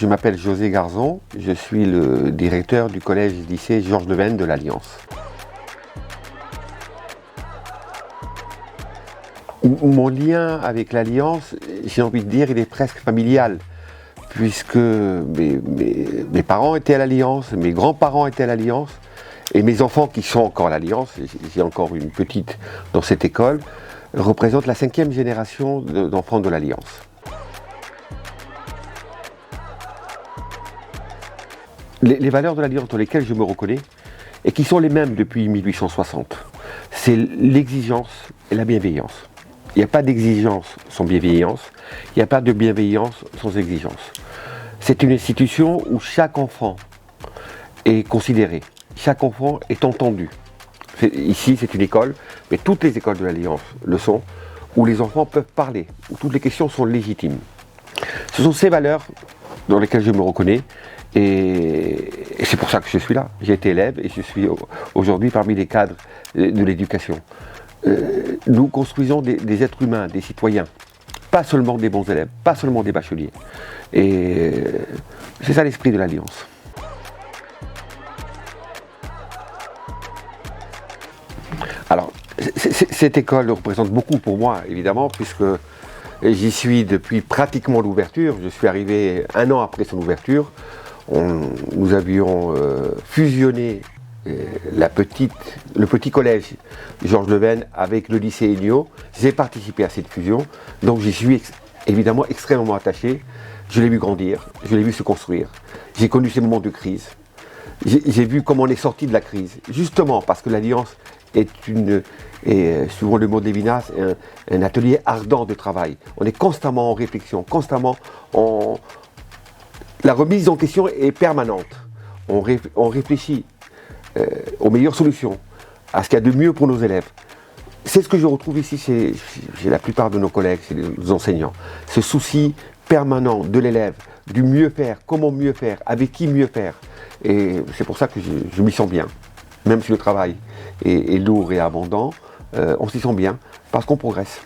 Je m'appelle José Garzon, je suis le directeur du collège-lycée Georges Levene de l'Alliance. Mon lien avec l'Alliance, j'ai envie de dire, il est presque familial, puisque mes parents étaient à l'Alliance, mes grands-parents étaient à l'Alliance, et mes enfants qui sont encore à l'Alliance, j'ai encore une petite dans cette école, représentent la 5e génération d'enfants de l'Alliance. Les valeurs de l'Alliance dans lesquelles je me reconnais, et qui sont les mêmes depuis 1860, c'est l'exigence et la bienveillance. Il n'y a pas d'exigence sans bienveillance, il n'y a pas de bienveillance sans exigence. C'est une institution où chaque enfant est considéré, chaque enfant est entendu. Ici, c'est une école, mais toutes les écoles de l'Alliance le sont, où les enfants peuvent parler, où toutes les questions sont légitimes. Ce sont ces valeurs dans lesquelles je me reconnais, et c'est pour ça que je suis là. J'ai été élève et je suis aujourd'hui parmi les cadres de l'éducation. Nous construisons des êtres humains, des citoyens, pas seulement des bons élèves, pas seulement des bacheliers. Et c'est ça l'esprit de l'Alliance. Alors, cette école représente beaucoup pour moi, évidemment, puisque j'y suis depuis pratiquement l'ouverture. Je suis arrivé 1 an après son ouverture. Nous avions fusionné le petit collège Georges Levene avec le lycée Ennio. J'ai participé à cette fusion, donc j'y suis évidemment extrêmement attaché. Je l'ai vu grandir, je l'ai vu se construire. J'ai connu ces moments de crise. J'ai vu comment on est sorti de la crise, justement parce que l'Alliance est suivant le mot de Lévinas, un atelier ardent de travail. On est constamment en réflexion, constamment en... La remise en question est permanente. On réfléchit aux meilleures solutions, à ce qu'il y a de mieux pour nos élèves. C'est ce que je retrouve ici chez la plupart de nos collègues, chez les enseignants. Ce souci permanent de l'élève, du mieux faire, comment mieux faire, avec qui mieux faire. Et c'est pour ça que je m'y sens bien. Même si le travail est lourd et abondant, on s'y sent bien parce qu'on progresse.